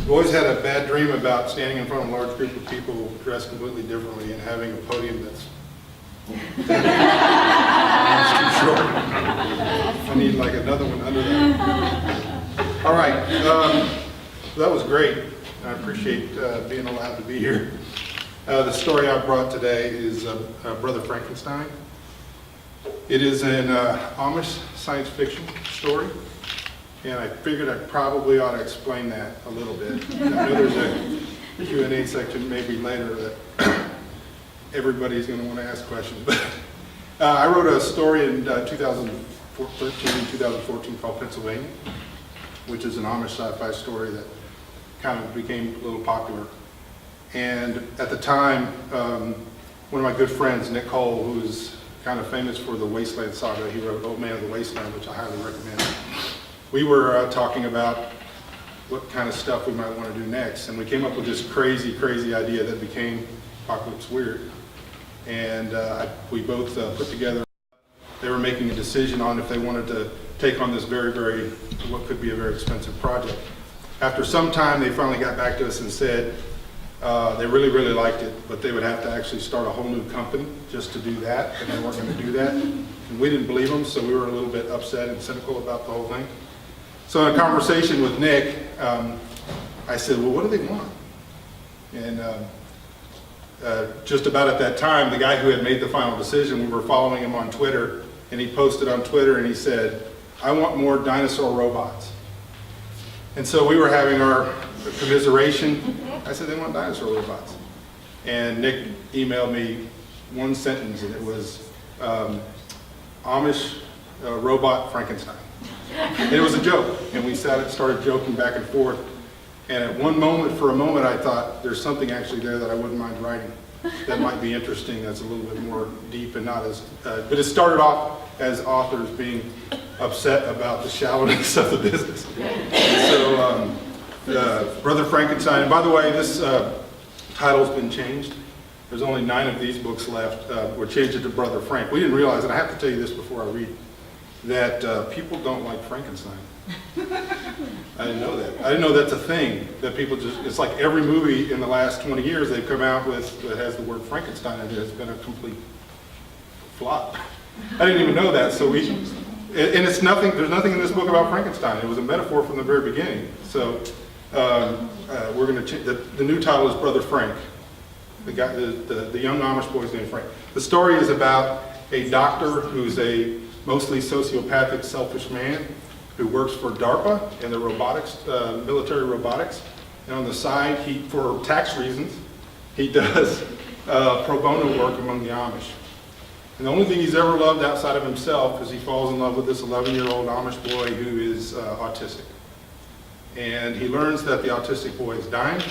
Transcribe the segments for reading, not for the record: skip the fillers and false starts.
I've always had a bad dream about standing in front of a large group of people dressed completely differently and having a podium that's too short. I need like another one under that. All right, that was great. I appreciate being allowed to be here. The story I brought today is Brother Frankenstein. It is an Amish science fiction story, and I figured I probably ought to explain that a little bit. I know there's a Q&A section maybe later that everybody's going to want to ask questions. But I wrote a story in 2014 called Pennsylvania, which is an Amish sci-fi story that kind of became a little popular. And at the time, one of my good friends, Nick Cole, who's kind of famous for the Wasteland saga, he wrote Old Man of the Wasteland, which I highly recommend. We were talking about what kind of stuff we might want to do next, and we came up with this crazy, crazy idea that became Apocalypse Weird. And we both put together, they were making a decision on if they wanted to take on this very, what could be a very expensive project. After some time, they finally got back to us and said they really liked it, but they would have to actually start a whole new company just to do that, and they weren't going to do that. And we didn't believe them, so we were a little bit upset and cynical about the whole thing. So in a conversation with Nick, I said, well, what do they want? And just about at that time, the guy who had made the final decision, we were following him on Twitter, and he posted on Twitter and he said, I want more dinosaur robots. And so we were having our commiseration. I said, they want dinosaur robots. And Nick emailed me one sentence, and it was Amish robot Frankenstein. And it was a joke, and we started joking back and forth. And at for a moment, I thought there's something actually there that I wouldn't mind writing that might be interesting, that's a little bit more deep and not as, but it started off as authors being upset about the shallowness of the business. And so Brother Frankenstein, and by the way, this title's been changed. There's only 9 of these books left. We're changed it to Brother Frank. We didn't realize, and I have to tell you this before I read, that people don't like Frankenstein. I didn't know that. I didn't know that's a thing, that people just, it's like every movie in the last 20 years they've come out with that has the word Frankenstein in it has been a complete flop. I didn't even know that, so and it's nothing, there's nothing in this book about Frankenstein. It was a metaphor from the very beginning. So we're going to change, the new title is Brother Frank. The guy, the young Amish boy's named Frank. The story is about a doctor who's a mostly sociopathic, selfish man who works for DARPA and the robotics, military robotics. And on the side, for tax reasons, he does pro bono work among the Amish. And the only thing he's ever loved outside of himself is he falls in love with this 11-year-old Amish boy who is autistic. And he learns that the autistic boy is dying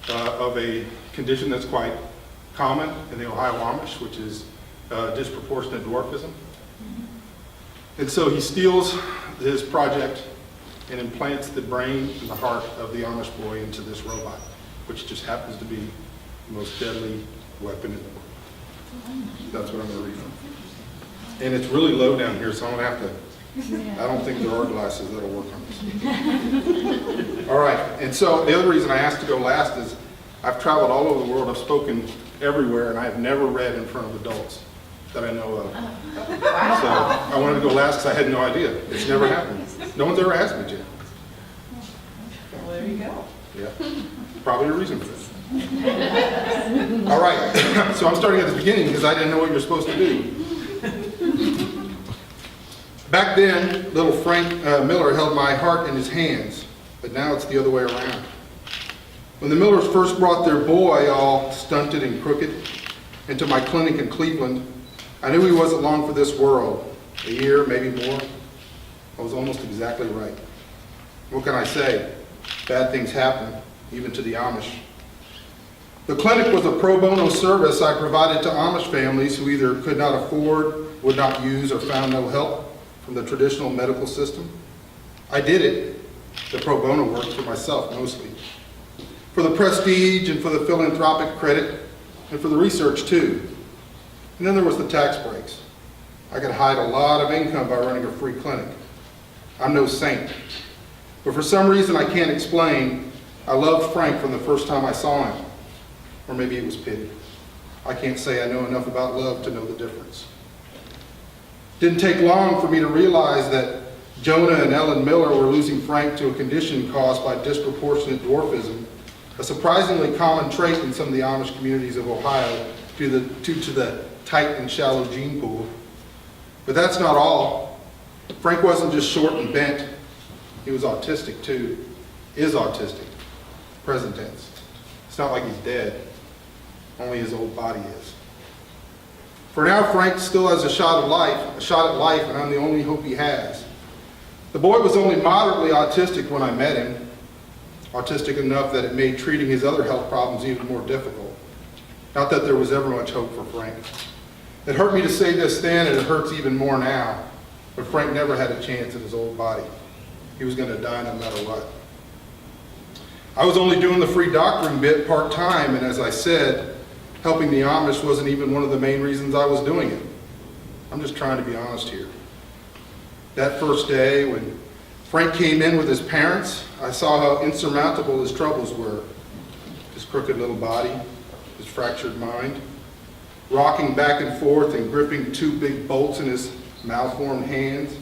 of a condition that's quite common in the Ohio Amish, which is disproportionate dwarfism. And so he steals his project and implants the brain and the heart of the Amish boy into this robot, which just happens to be the most deadly weapon in the world. That's what I'm going to read from. And it's really low down here, so I'm going to have to, I don't think there are glasses that'll work on this. All right, and so the other reason I asked to go last is I've traveled all over the world, I've spoken everywhere, and I have never read in front of adults that I know of. So I wanted to go last because I had no idea. It's never happened. No one's ever asked me to. Well, there you go. Yeah, probably a reason for this. All right, so I'm starting at the beginning because I didn't know what you're supposed to do. Back then, little Frank Miller held my heart in his hands, but now it's the other way around. When the Millers first brought their boy, all stunted and crooked, into my clinic in Cleveland, I knew he wasn't long for this world. A year, maybe more. I was almost exactly right. What can I say? Bad things happen, even to the Amish. The clinic was a pro bono service I provided to Amish families who either could not afford, would not use, or found no help from the traditional medical system. I did it, the pro bono work, for myself mostly. For the prestige and for the philanthropic credit, and for the research too. And then there was the tax breaks. I could hide a lot of income by running a free clinic. I'm no saint. But for some reason I can't explain, I loved Frank from the first time I saw him. Or maybe it was pity. I can't say I know enough about love to know the difference. Didn't take long for me to realize that Jonah and Ellen Miller were losing Frank to a condition caused by disproportionate dwarfism, a surprisingly common trait in some of the Amish communities of Ohio due to the tight and shallow gene pool. But that's not all. Frank wasn't just short and bent. He was autistic too. Is autistic. Present tense. It's not like he's dead. Only his old body is. For now, Frank still has a shot at life, and I'm the only hope he has. The boy was only moderately autistic when I met him. Autistic enough that it made treating his other health problems even more difficult. Not that there was ever much hope for Frank. It hurt me to say this then, and it hurts even more now. But Frank never had a chance in his old body. He was going to die no matter what. I was only doing the free doctoring bit part-time, and as I said, helping the Amish wasn't even one of the main reasons I was doing it. I'm just trying to be honest here. That first day, when Frank came in with his parents, I saw how insurmountable his troubles were. His crooked little body, his fractured mind, rocking back and forth and gripping two big bolts in his malformed hands,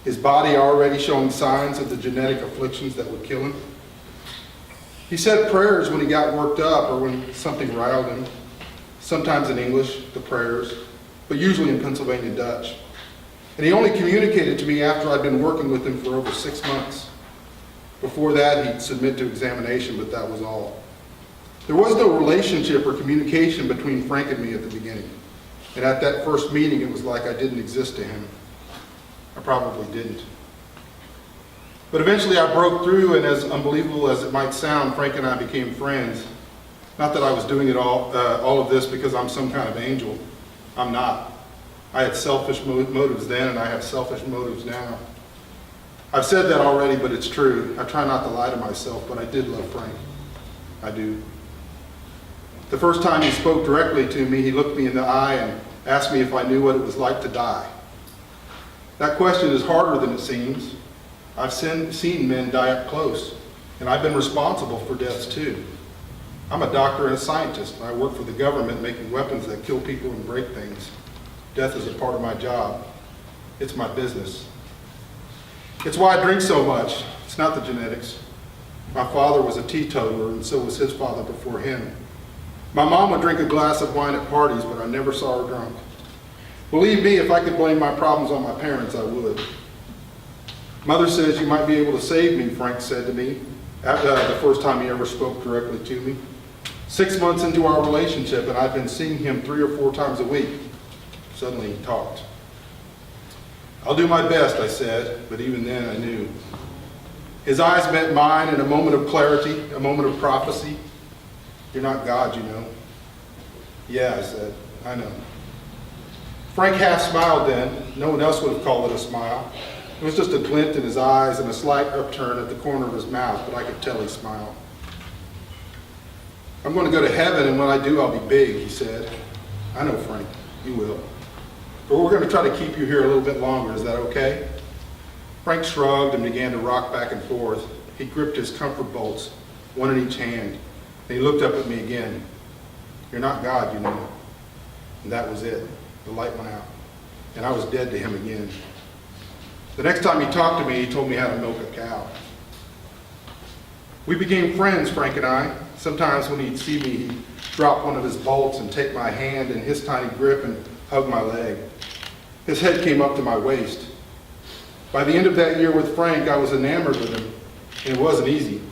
his body already showing signs of the genetic afflictions that would kill him. He said prayers when he got worked up or when something riled him, sometimes in English, the prayers, but usually in Pennsylvania Dutch. And he only communicated to me after I'd been working with him for over 6 months. Before that, he'd submit to examination, but that was all. There was no relationship or communication between Frank and me at the beginning. And at that first meeting, it was like I didn't exist to him. I probably didn't. But eventually I broke through, and as unbelievable as it might sound, Frank and I became friends. Not that I was doing it all of this because I'm some kind of angel. I'm not. I had selfish motives then, and I have selfish motives now. I've said that already, but it's true. I try not to lie to myself, but I did love Frank. I do. The first time he spoke directly to me, he looked me in the eye and asked me if I knew what it was like to die. That question is harder than it seems. I've seen men die up close, and I've been responsible for deaths too. I'm a doctor and a scientist, and I work for the government making weapons that kill people and break things. Death is a part of my job. It's my business. It's why I drink so much. It's not the genetics. My father was a teetotaler, and so was his father before him. My mom would drink a glass of wine at parties, but I never saw her drunk. Believe me, if I could blame my problems on my parents, I would. Mother says you might be able to save me, Frank said to me, after the first time he ever spoke directly to me. 6 months into our relationship, and I've been seeing him 3 or 4 times a week. Suddenly he talked. I'll do my best, I said, but even then I knew. His eyes met mine in a moment of clarity, a moment of prophecy. You're not God, you know. Yeah, I said, I know. Frank half smiled then. No one else would have called it a smile. It was just a glint in his eyes and a slight upturn at the corner of his mouth, but I could tell he smiled. I'm going to go to heaven, and when I do, I'll be big, he said. I know, Frank, you will. But we're going to try to keep you here a little bit longer. Is that okay? Frank shrugged and began to rock back and forth. He gripped his comfort bolts, one in each hand, and he looked up at me again. You're not God, you know. And that was it. The light went out, and I was dead to him again. The next time he talked to me, he told me how to milk a cow. We became friends, Frank and I. Sometimes when he'd see me, he'd drop one of his bolts and take my hand in his tiny grip and hug my leg. His head came up to my waist. By the end of that year with Frank, I was enamored with him, and it wasn't easy.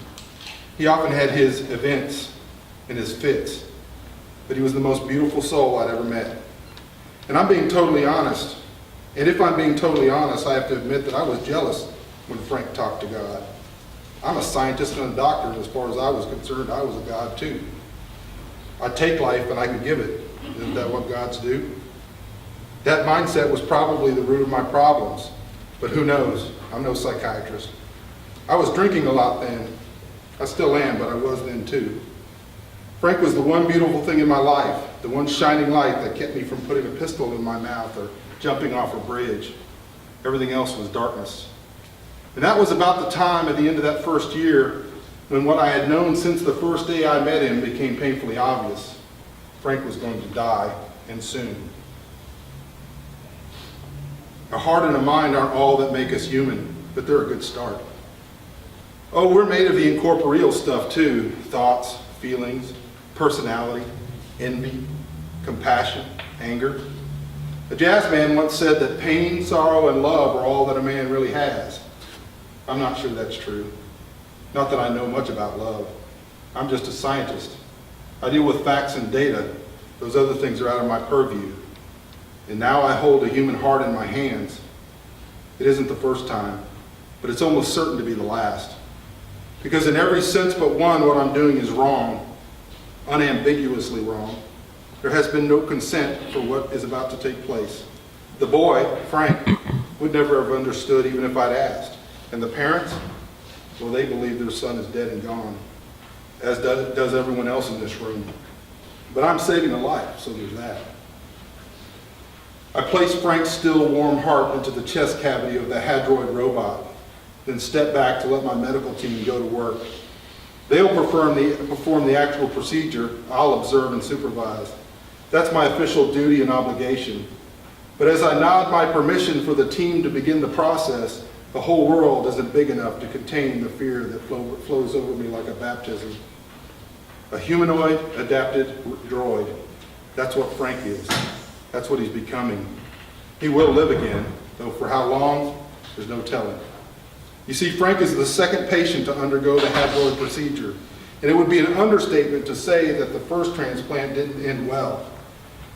He often had his events and his fits, but he was the most beautiful soul I'd ever met. And I'm being totally honest. And if I'm being totally honest, I have to admit that I was jealous when Frank talked to God. I'm a scientist and a doctor, and as far as I was concerned, I was a God too. I'd take life and I could give it. Isn't that what gods do? That mindset was probably the root of my problems, but who knows? I'm no psychiatrist. I was drinking a lot then. I still am, but I was then too. Frank was the one beautiful thing in my life, the one shining light that kept me from putting a pistol in my mouth or jumping off a bridge. Everything else was darkness. And that was about the time at the end of that first year when what I had known since the first day I met him became painfully obvious. Frank was going to die, and soon. A heart and a mind aren't all that make us human, but they're a good start. Oh, we're made of the incorporeal stuff too. Thoughts, feelings, personality, envy, compassion, anger. A jazz man once said that pain, sorrow, and love are all that a man really has. I'm not sure that's true. Not that I know much about love. I'm just a scientist. I deal with facts and data. Those other things are out of my purview. And now I hold a human heart in my hands. It isn't the first time, but it's almost certain to be the last. Because in every sense but one, what I'm doing is wrong, unambiguously wrong. There has been no consent for what is about to take place. The boy, Frank, would never have understood even if I'd asked. And the parents, well, they believe their son is dead and gone, as does everyone else in this room. But I'm saving a life, so there's that. I placed Frank's still warm heart into the chest cavity of the Hadroid robot, then stepped back to let my medical team go to work. They'll perform the actual procedure. I'll observe and supervise. That's my official duty and obligation. But as I nod my permission for the team to begin the process, the whole world isn't big enough to contain the fear that flows over me like a baptism. A humanoid adapted droid. That's what Frank is. That's what he's becoming. He will live again, though for how long, there's no telling. You see, Frank is the second patient to undergo the Hadroid procedure, and it would be an understatement to say that the first transplant didn't end well.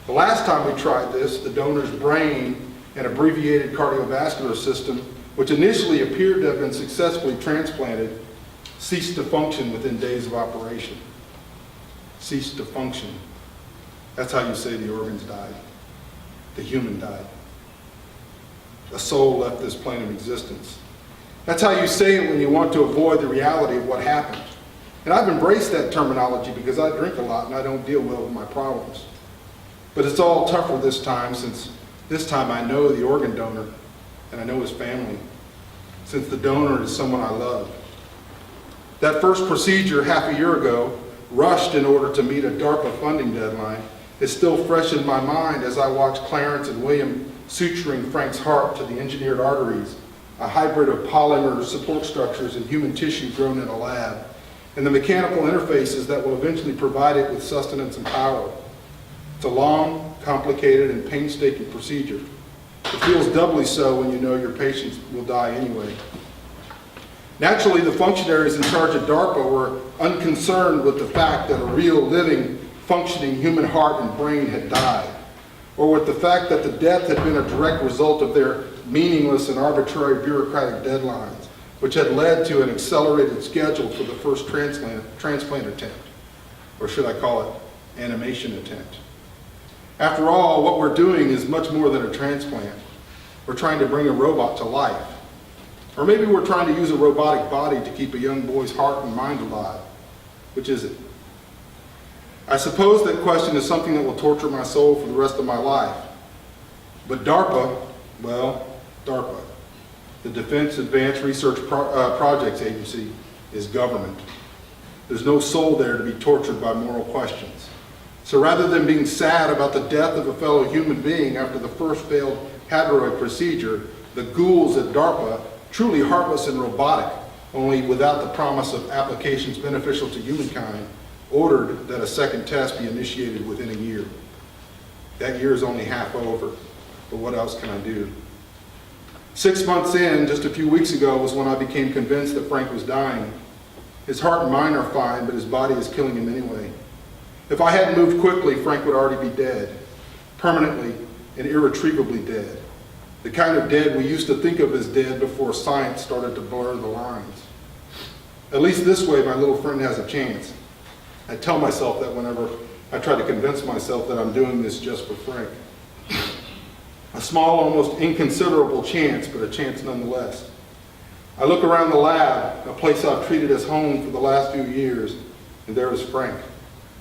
The last time we tried this, the donor's brain and abbreviated cardiovascular system, which initially appeared to have been successfully transplanted, ceased to function within days of operation. Ceased to function. That's how you say the organs died. The human died. A soul left this plane of existence. That's how you say it when you want to avoid the reality of what happened. And I've embraced that terminology because I drink a lot and I don't deal well with my problems. But it's all tougher this time, since this time I know the organ donor and I know his family, since the donor is someone I love. That first procedure half a year ago, rushed in order to meet a DARPA funding deadline, is still fresh in my mind as I watch Clarence and William suturing Frank's heart to the engineered arteries, a hybrid of polymer support structures and human tissue grown in a lab, and the mechanical interfaces that will eventually provide it with sustenance and power. It's a long, complicated, and painstaking procedure. It feels doubly so when you know your patients will die anyway. Naturally, the functionaries in charge of DARPA were unconcerned with the fact that a real, living, functioning human heart and brain had died, or with the fact that the death had been a direct result of their meaningless and arbitrary bureaucratic deadlines, which had led to an accelerated schedule for the first transplant attempt, or should I call it animation attempt. After all, what we're doing is much more than a transplant. We're trying to bring a robot to life. Or maybe we're trying to use a robotic body to keep a young boy's heart and mind alive. Which is it? I suppose that question is something that will torture my soul for the rest of my life. But DARPA, well, DARPA, the Defense Advanced Research Projects Agency, is government. There's no soul there to be tortured by moral questions. So rather than being sad about the death of a fellow human being after the first failed Hadroid procedure, the ghouls at DARPA, truly heartless and robotic, only without the promise of applications beneficial to humankind, ordered that a second test be initiated within a year. That year is only half over, but what else can I do? 6 months in, just a few weeks ago, was when I became convinced that Frank was dying. His heart and mind are fine, but his body is killing him anyway. If I hadn't moved quickly, Frank would already be dead, permanently and irretrievably dead. The kind of dead we used to think of as dead before science started to blur the lines. At least this way, my little friend has a chance. I tell myself that whenever I try to convince myself that I'm doing this just for Frank. A small, almost inconsiderable chance, but a chance nonetheless. I look around the lab, a place I've treated as home for the last few years, and there is Frank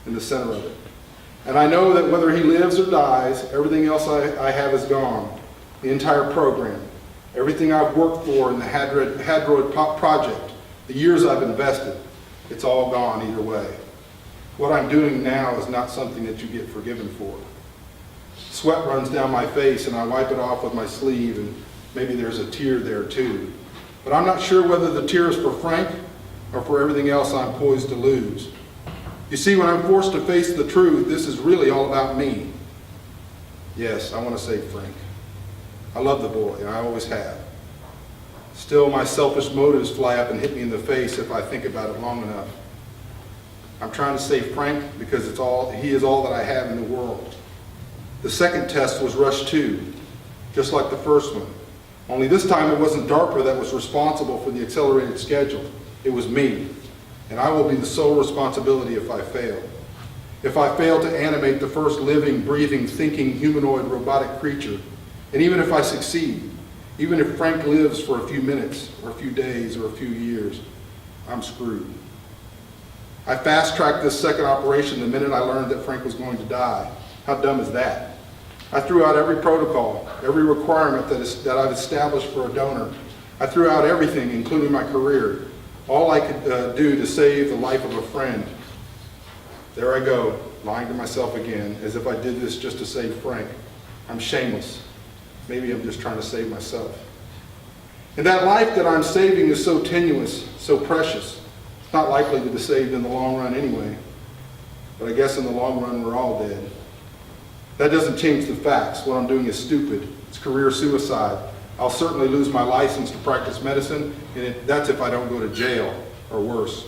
in the center of it. And I know that whether he lives or dies, everything else I have is gone. The entire program, everything I've worked for in the Hadroid project, the years I've invested, It's all gone either way. What I'm doing now is not something that you get forgiven for. Sweat runs down my face and I wipe it off with my sleeve, and maybe there's a tear there too. But I'm not sure whether the tear is for Frank or for everything else I'm poised to lose. You see, when I'm forced to face the truth, this is really all about me. Yes, I want to save Frank. I love the boy, and I always have. Still, my selfish motives fly up and hit me in the face if I think about it long enough. I'm trying to save Frank because he is all that I have in the world. The second test was rush 2, just like the first one. Only this time it wasn't DARPA that was responsible for the accelerated schedule. It was me. And I will be the sole responsibility if I fail. If I fail to animate the first living, breathing, thinking, humanoid, robotic creature, and even if I succeed, even if Frank lives for a few minutes, or a few days, or a few years, I'm screwed. I fast-tracked this second operation the minute I learned that Frank was going to die. How dumb is that? I threw out every protocol, every requirement that I've established for a donor. I threw out everything, including my career, all I could do to save the life of a friend. There I go, lying to myself again, as if I did this just to save Frank. I'm shameless. Maybe I'm just trying to save myself. And that life that I'm saving is so tenuous, so precious. It's not likely to be saved in the long run anyway. But I guess in the long run, we're all dead. That doesn't change the facts. What I'm doing is stupid. It's career suicide. I'll certainly lose my license to practice medicine, and that's if I don't go to jail, or worse.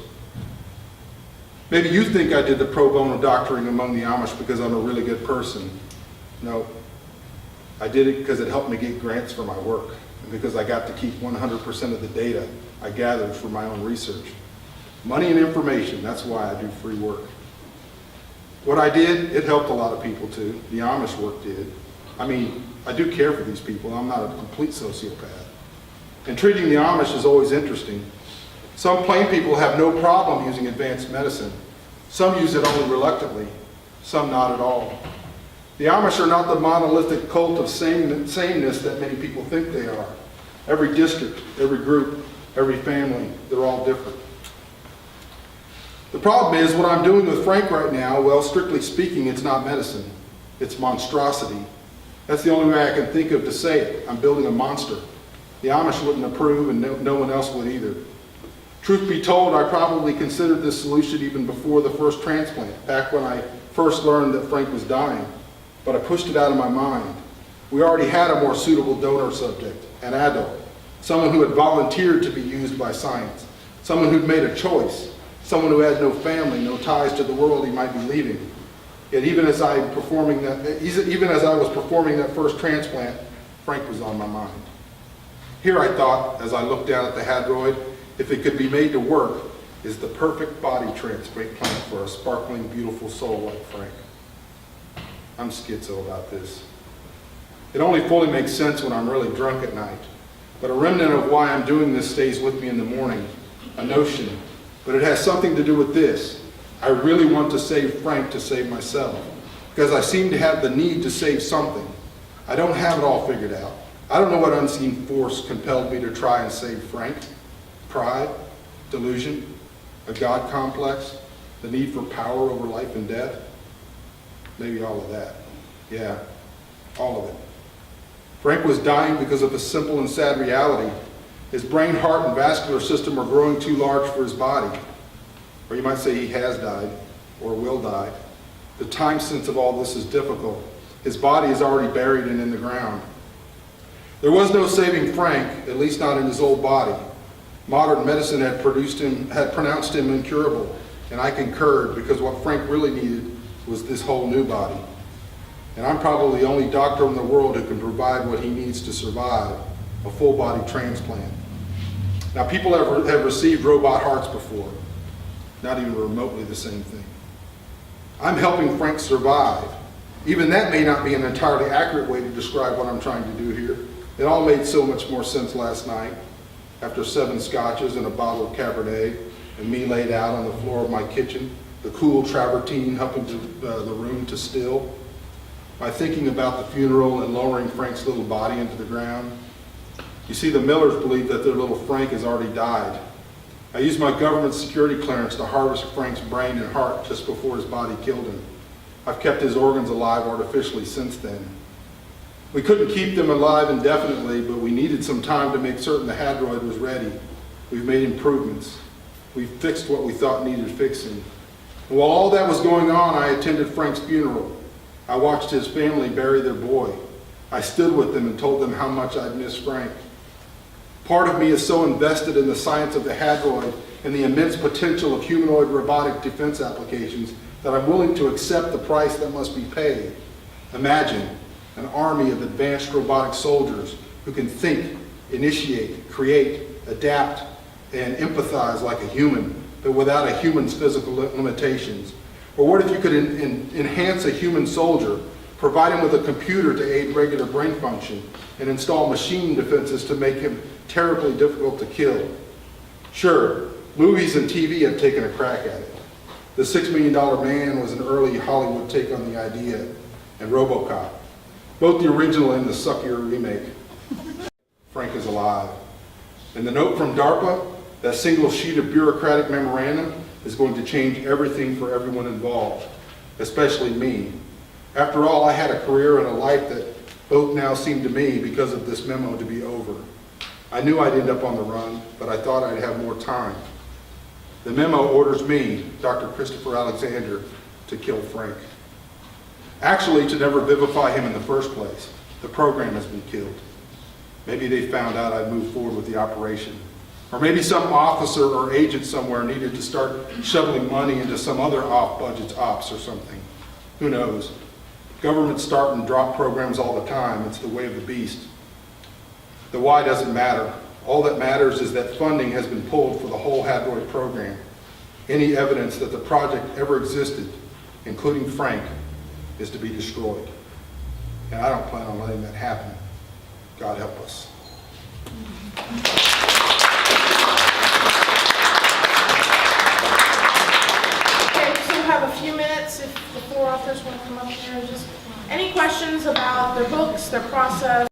Maybe you think I did the pro bono doctoring among the Amish because I'm a really good person. No. I did it because it helped me get grants for my work, and because I got to keep 100% of the data I gathered for my own research. Money and information, that's why I do free work. What I did, it helped a lot of people too. The Amish work did. I mean, I do care for these people. I'm not a complete sociopath. And treating the Amish is always interesting. Some plain people have no problem using advanced medicine. Some use it only reluctantly. Some not at all. The Amish are not the monolithic cult of sameness that many people think they are. Every district, every group, every family, they're all different. The problem is, what I'm doing with Frank right now, well, strictly speaking, it's not medicine. It's monstrosity. That's the only way I can think of to say it. I'm building a monster. The Amish wouldn't approve, and no one else would either. Truth be told, I probably considered this solution even before the first transplant, back when I first learned that Frank was dying. But I pushed it out of my mind. We already had a more suitable donor subject, an adult, someone who had volunteered to be used by science, someone who'd made a choice, someone who had no family, no ties to the world he might be leaving. Yet even as I was performing that first transplant, Frank was on my mind. Here I thought, as I looked down at the hadroid, if it could be made to work, is the perfect body transplant for a sparkling, beautiful soul like Frank. I'm schizo about this. It only fully makes sense when I'm really drunk at night. But a remnant of why I'm doing this stays with me in the morning, a notion. But it has something to do with this. I really want to save Frank to save myself, because I seem to have the need to save something. I don't have it all figured out. I don't know what unseen force compelled me to try and save Frank. Pride, delusion, a God complex, the need for power over life and death. Maybe all of that. Yeah, all of it. Frank was dying because of a simple and sad reality. His brain, heart, and vascular system are growing too large for his body. Or you might say he has died, or will die. The time sense of all this is difficult. His body is already buried and in the ground. There was no saving Frank, at least not in his old body. Modern medicine had pronounced him incurable, and I concurred, because what Frank really needed was this whole new body. And I'm probably the only doctor in the world who can provide what he needs to survive, a full body transplant. Now, people have received robot hearts before, not even remotely the same thing. I'm helping Frank survive. Even that may not be an entirely accurate way to describe what I'm trying to do here. It all made so much more sense last night, after 7 scotches and a bottle of Cabernet, and me laid out on the floor of my kitchen, the cool travertine helping the room to still. My thinking about the funeral and lowering Frank's little body into the ground. You see, the Millers believe that their little Frank has already died. I used my government security clearance to harvest Frank's brain and heart just before his body killed him. I've kept his organs alive artificially since then. We couldn't keep them alive indefinitely, but we needed some time to make certain the hadroid was ready. We've made improvements. We've fixed what we thought needed fixing. And while all that was going on, I attended Frank's funeral. I watched his family bury their boy. I stood with them and told them how much I'd miss Frank. Part of me is so invested in the science of the hadroid and the immense potential of humanoid robotic defense applications that I'm willing to accept the price that must be paid. Imagine an army of advanced robotic soldiers who can think, initiate, create, adapt, and empathize like a human, but without a human's physical limitations. Or what if you could enhance a human soldier, provide him with a computer to aid regular brain function, and install machine defenses to make him terribly difficult to kill? Sure, movies and TV have taken a crack at it. The $6 Million Man was an early Hollywood take on the idea, and RoboCop, both the original and the suckier remake. Frank is alive. And the note from DARPA, that single sheet of bureaucratic memorandum, is going to change everything for everyone involved, especially me. After all, I had a career and a life that both now seem to me, because of this memo, to be over. I knew I'd end up on the run, but I thought I'd have more time. The memo orders me, Dr. Christopher Alexander, to kill Frank. Actually, to never vivify him in the first place. The program has been killed. Maybe they found out I'd moved forward with the operation. Or maybe some officer or agent somewhere needed to start shoveling money into some other off-budget ops or something. Who knows? Governments start and drop programs all the time. It's the way of the beast. The why doesn't matter. All that matters is that funding has been pulled for the whole hadroid program. Any evidence that the project ever existed, including Frank, is to be destroyed. And I don't plan on letting that happen. God help us. Okay, so we'll have a few minutes if the four authors want to come up here and just, any questions about their books, their process?